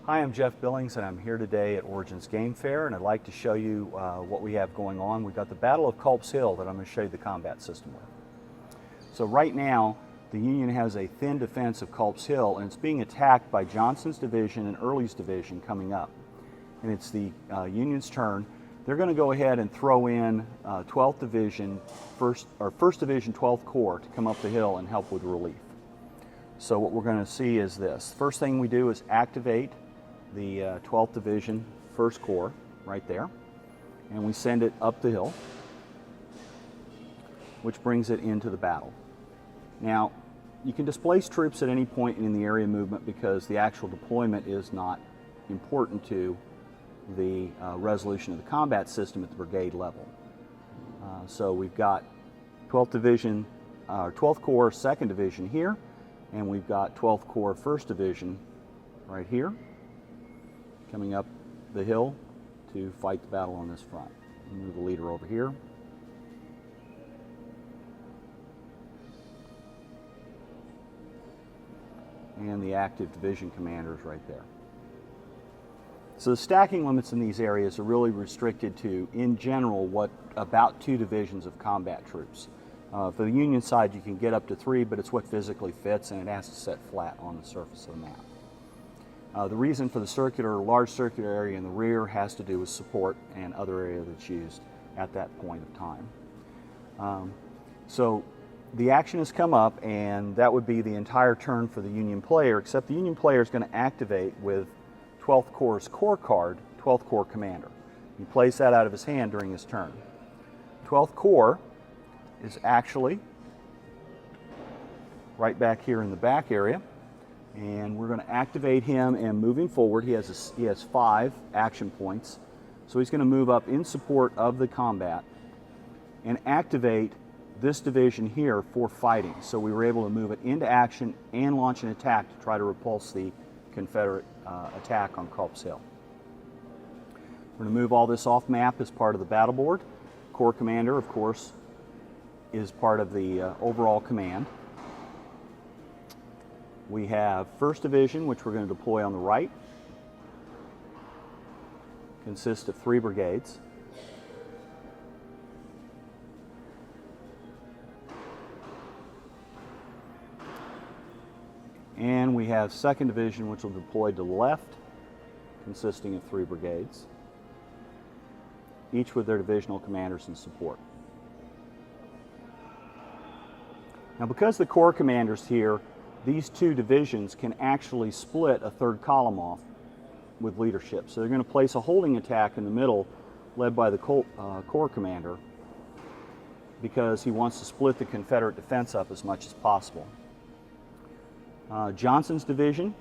Hi, I'm Jeff Billings, and I'm here today at Origins Game Fair, and I'd like to show you what we have going on. We've got the Battle of Culp's Hill that I'm going to show you the combat system with. So right now, the Union has a thin defense of Culp's Hill, and it's being attacked by Johnson's division and Early's division coming up. And it's the Union's turn. They're going to go ahead and throw in 12th Division, 1st Division, 12th Corps to come up the hill and help with relief. So what we're going to see is this. First thing we do is activate the 12th Division, 1st Corps, right there, and we send it up the hill, which brings it into the battle. Now, you can displace troops at any point in the area movement because the actual deployment is not important to the resolution of the combat system at the brigade level. So we've got 12th Division, 12th Corps, 2nd Division here, and we've got 12th Corps, 1st Division right here, coming up the hill to fight the battle on this front. Move the leader over here. And the active division commanders right there. So the stacking limits in these areas are really restricted to, in general, about 2 divisions of combat troops. For the Union side, you can get up to 3, but it's what physically fits, and it has to set flat on the surface of the map. The reason for the large circular area in the rear has to do with support and other area that's used at that point of time. So the action has come up, and that would be the entire turn for the Union player, except the Union player is going to activate with 12th Corps' Corps card, 12th Corps Commander. He plays that out of his hand during his turn. 12th Corps is actually right back here in the back area, and we're going to activate him, and moving forward he has 5 action points, so he's going to move up in support of the combat and activate this division here for fighting. So we were able to move it into action and launch an attack to try to repulse the Confederate attack on Culp's Hill. We're going to move all this off map as part of the battle board. Corps Commander, of course, is part of the overall command. We have 1st Division, which we're going to deploy on the right. Consists of 3 brigades. And we have 2nd Division, which will deploy to the left, consisting of 3 brigades, each with their divisional commanders in support. Now, because the Corps commanders here, these 2 divisions can actually split a 3rd column off with leadership. So they're going to place a holding attack in the middle, led by the Corps commander, because he wants to split the Confederate defense up as much as possible. Johnson's division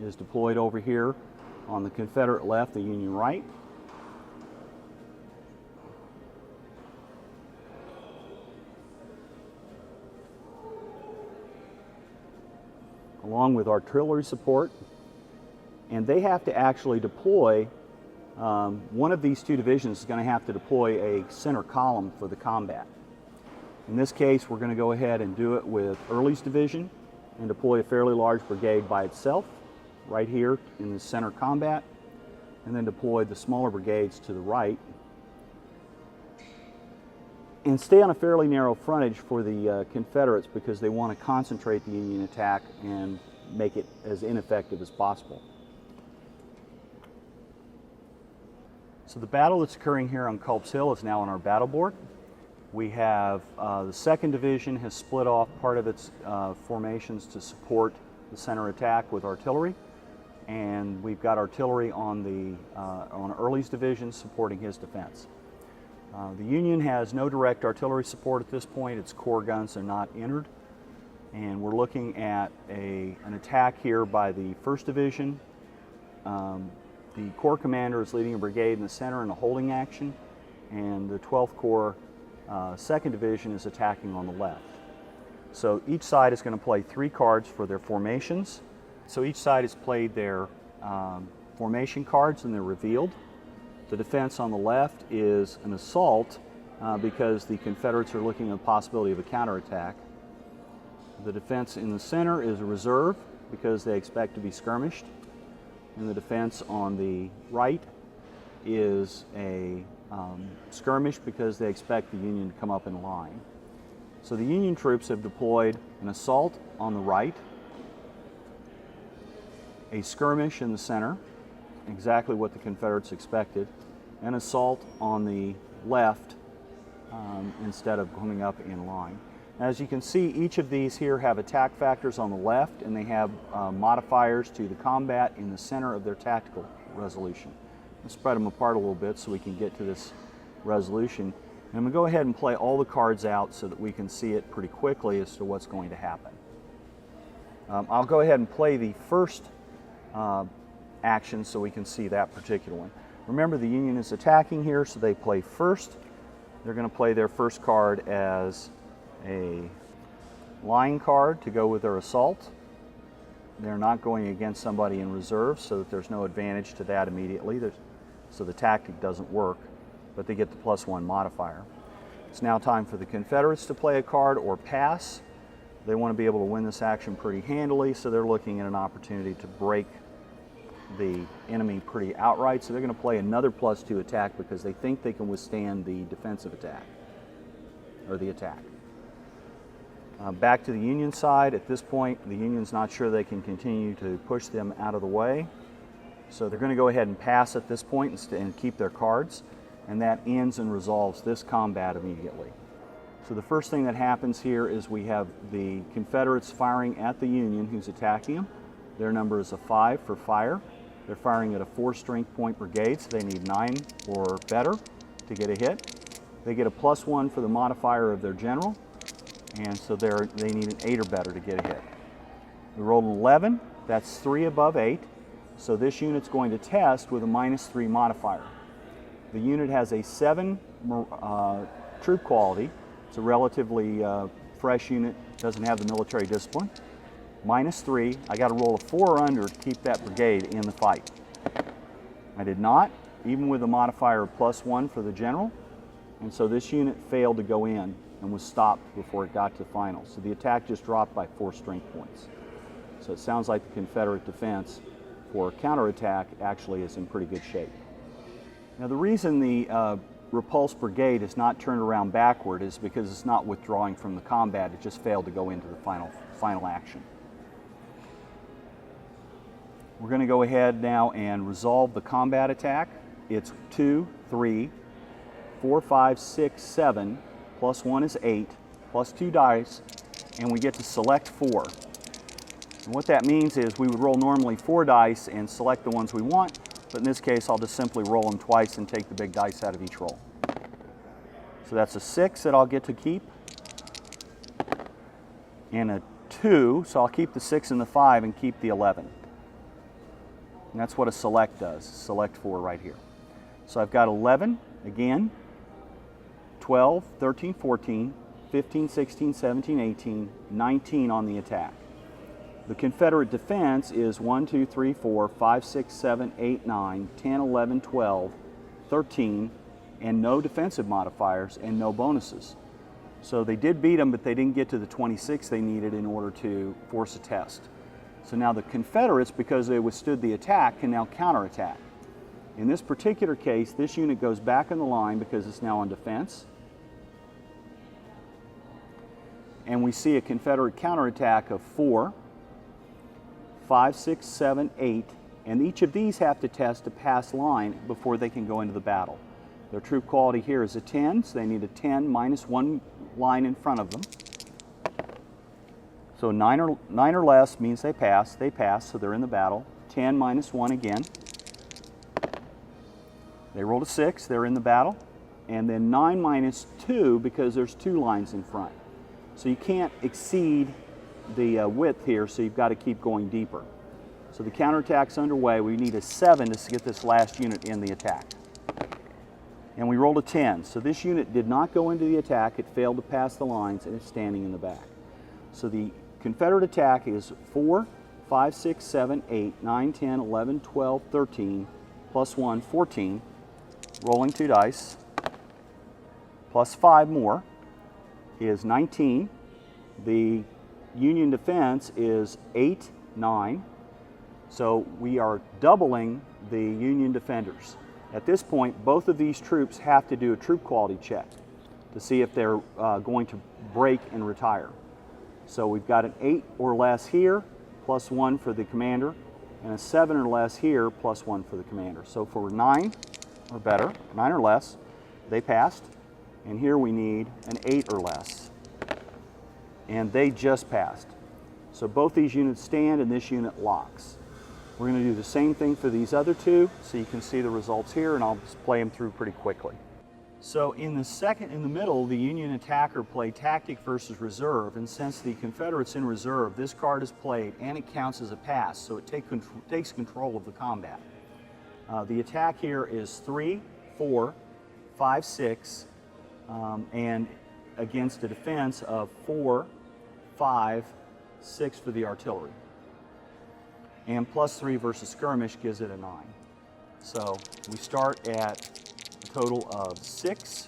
is deployed over here on the Confederate left, the Union right. Along with artillery support, and they have to actually deploy, one of these 2 divisions is going to have to deploy a center column for the combat. In this case, we're going to go ahead and do it with Early's division and deploy a fairly large brigade by itself right here in the center combat, and then deploy the smaller brigades to the right, and stay on a fairly narrow frontage for the Confederates because they want to concentrate the Union attack and make it as ineffective as possible. So the battle that's occurring here on Culp's Hill is now on our battle board. We have the 2nd Division has split off part of its formations to support the center attack with artillery, and we've got artillery on Early's division supporting his defense. The Union has no direct artillery support at this point. Its Corps guns are not entered, and we're looking at an attack here by the 1st Division. The Corps commander is leading a brigade in the center in a holding action, and the 12th Corps 2nd Division is attacking on the left. So each side is going to play 3 cards for their formations. So each side has played their formation cards, and they're revealed. The defense on the left is an assault because the Confederates are looking at the possibility of a counterattack. The defense in the center is a reserve because they expect to be skirmished. and the defense on the right is a skirmish because they expect the Union to come up in line. So the Union troops have deployed an assault on the right, a skirmish in the center, exactly what the Confederates expected, an assault on the left instead of coming up in line. As you can see, each of these here have attack factors on the left, and they have modifiers to the combat in the center of their tactical resolution. Let's spread them apart a little bit so we can get to this resolution. And I'm going to go ahead and play all the cards out so that we can see it pretty quickly as to what's going to happen. I'll go ahead and play the first action so we can see that particular one. Remember, the Union is attacking here, so they play first. They're going to play their first card as a line card to go with their assault. They're not going against somebody in reserve, so that there's no advantage to that immediately. So the tactic doesn't work, but they get the +1 modifier. It's now time for the Confederates to play a card or pass. They want to be able to win this action pretty handily, so they're looking at an opportunity to break the enemy pretty outright. So they're going to play another +2 attack because they think they can withstand the defensive attack, or the attack. Back to the Union side. At this point, the Union's not sure they can continue to push them out of the way. So they're going to go ahead and pass at this point and keep their cards. And that ends and resolves this combat immediately. So the first thing that happens here is we have the Confederates firing at the Union who's attacking them. Their number is a 5 for fire. They're firing at a 4-strength point brigade, so they need 9 or better to get a hit. They get a +1 for the modifier of their general, and so they need an 8 or better to get a hit. We rolled an 11, that's 3 above 8, so this unit's going to test with a -3 modifier. The unit has a 7 troop quality. It's a relatively fresh unit, doesn't have the military discipline. -3, I got to roll a 4 or under to keep that brigade in the fight. I did not, even with a modifier of +1 for the general, and so this unit failed to go in and was stopped before it got to the final. So the attack just dropped by 4 strength points. So it sounds like the Confederate defense for counterattack actually is in pretty good shape. Now the reason the repulsed brigade is not turned around backward is because it's not withdrawing from the combat, it just failed to go into the final action. We're going to go ahead now and resolve the combat attack. It's 2, 3, 4, 5, 6, 7, +1 is 8, +2 dice, and we get to select 4. And what that means is we would roll normally 4 dice and select the ones we want, but in this case I'll just simply roll them twice and take the big dice out of each roll. So that's a 6 that I'll get to keep, and a 2, so I'll keep the 6 and the 5 and keep the 11. And that's what a select does, select 4 right here. So I've got 11 again, 12, 13, 14, 15, 16, 17, 18, 19 on the attack. The Confederate defense is 1, 2, 3, 4, 5, 6, 7, 8, 9, 10, 11, 12, 13, and no defensive modifiers and no bonuses. So they did beat them, but they didn't get to the 26 they needed in order to force a test. So now the Confederates, because they withstood the attack, can now counterattack. In this particular case, this unit goes back in the line because it's now on defense. And we see a Confederate counterattack of 4, 5, 6, 7, 8, and each of these have to test to pass line before they can go into the battle. Their troop quality here is a 10, so they need a 10 -1 line in front of them. So 9 or less means they pass, so they're in the battle. 10 -1 again. They rolled a 6, they're in the battle. And then 9 -2 because there's 2 lines in front. So you can't exceed the width here, so you've got to keep going deeper. So the counterattack's underway. We need a 7 to get this last unit in the attack. And we rolled a 10. So this unit did not go into the attack. It failed to pass the lines, and it's standing in the back. So the Confederate attack is 4, 5, 6, 7, 8, 9, 10, 11, 12, 13, +1, 14, rolling 2 dice, +5 more is 19. The Union defense is 8, 9, So we are doubling the Union defenders. At this point, both of these troops have to do a troop quality check to see if they're going to break and retire. So we've got an 8 or less here, +1 for the commander, and a 7 or less here, +1 for the commander. So for 9 or better, 9 or less, they passed. And here we need an 8 or less. And they just passed. So both these units stand and this unit locks. We're going to do the same thing for these other two, so you can see the results here, and I'll just play them through pretty quickly. So in the middle, the Union attacker played tactic versus reserve, and since the Confederate's in reserve, this card is played and it counts as a pass, so it takes control of the combat. The attack here is 3, 4, 5, 6, and against a defense of 4, 5, 6 for the artillery. And +3 versus skirmish gives it a 9. So we start at a total of 6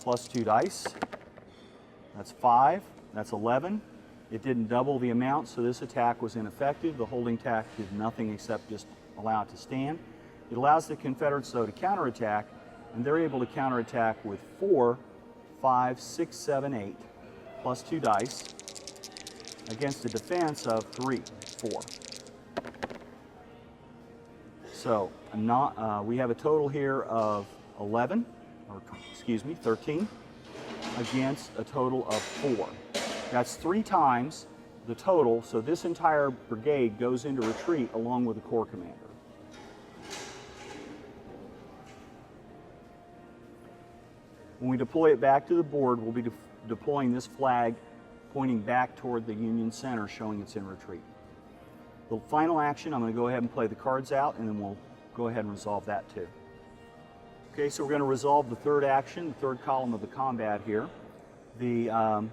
plus 2 dice. That's 5, that's 11. It didn't double the amount, so this attack was ineffective. The holding tack did nothing except just allow it to stand. It allows the Confederates, though, to counterattack, and they're able to counterattack with 4, 5, 6, 7, 8, plus 2 dice against a defense of 3, 4. So we have a total here of 13 against a total of 4. That's 3 times the total, so this entire brigade goes into retreat along with the corps commander. When we deploy it back to the board, we'll be deploying this flag pointing back toward the Union center, showing it's in retreat. The final action, I'm going to go ahead and play the cards out, and then we'll go ahead and resolve that too. Okay, so we're going to resolve the third action, the third column of the combat here. The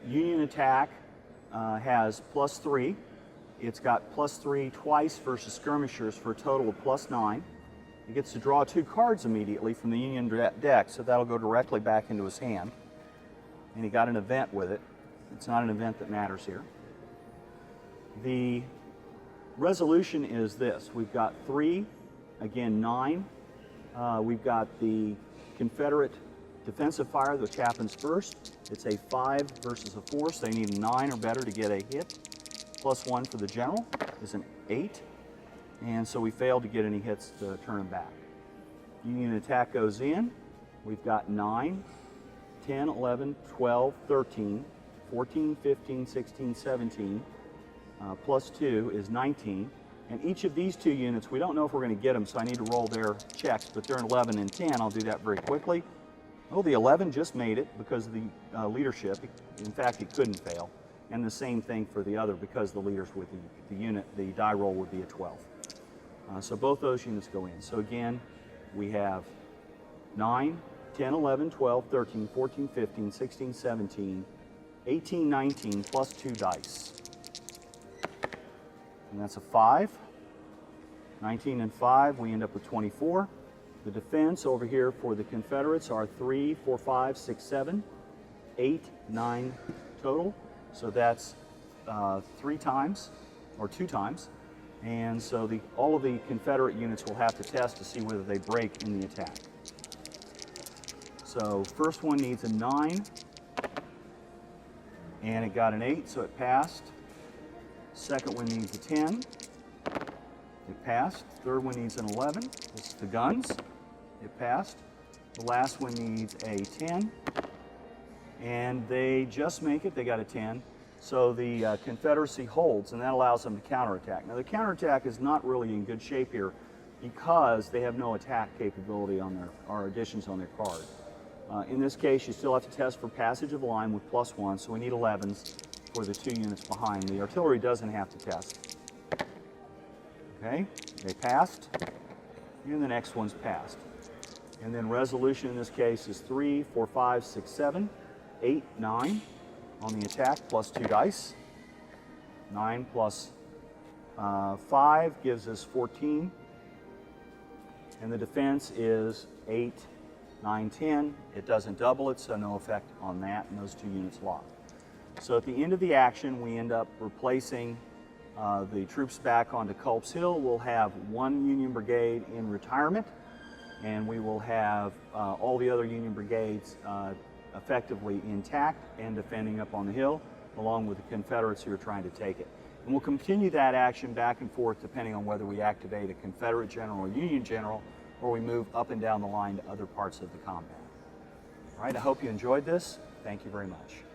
Union attack has +3. It's got +3 twice versus skirmishers for a total of +9. He gets to draw 2 cards immediately from the Union deck, so that'll go directly back into his hand. And he got an event with it. It's not an event that matters here. The resolution is this. We've got 3, again 9. We've got the Confederate defensive fire, which happens first. It's a 5 versus a 4, so they need a 9 or better to get a hit. +1 for the general is an 8. And so we failed to get any hits to turn them back. Union attack goes in. We've got 9, 10, 11, 12, 13, 14, 15, 16, 17. +2 is 19. And each of these 2 units, we don't know if we're going to get them, so I need to roll their checks, but they're in 11 and 10. I'll do that very quickly. Oh, the 11 just made it because of the leadership. In fact, it couldn't fail. And the same thing for the other, because the leaders with the unit, the die roll would be a 12. So both those units go in. So again, we have 9, 10, 11, 12, 13, 14, 15, 16, 17, 18, 19, plus 2 dice. And that's a 5. 19 and 5, we end up with 24. The defense over here for the Confederates are 3, 4, 5, 6, 7, 8, 9 total. So that's 3 times, or 2 times. And so all of the Confederate units will have to test to see whether they break in the attack. So first one needs a 9, and it got an 8, so it passed. Second one needs a 10, it passed. Third one needs an 11, this is the guns, it passed. The last one needs a 10, and they just make it, they got a 10. So the Confederacy holds, and that allows them to counterattack. Now the counterattack is not really in good shape here because they have no attack capability on their, or additions on their card. In this case, you still have to test for passage of line with +1, so we need 11s for the 2 units behind. The artillery doesn't have to test. Okay, they passed, and the next one's passed. And then resolution in this case is 3, 4, 5, 6, 7, 8, 9 on the attack, plus 2 dice. 9 plus 5 gives us 14. And the defense is 8, 9, 10. It doesn't double it, so no effect on that, and those 2 units lock. So at the end of the action, we end up replacing The troops back onto Culp's Hill will have one Union brigade in retirement, and we will have all the other Union brigades effectively intact and defending up on the hill, along with the Confederates who are trying to take it. And we'll continue that action back and forth depending on whether we activate a Confederate general or Union general, or we move up and down the line to other parts of the combat. All right, I hope you enjoyed this. Thank you very much.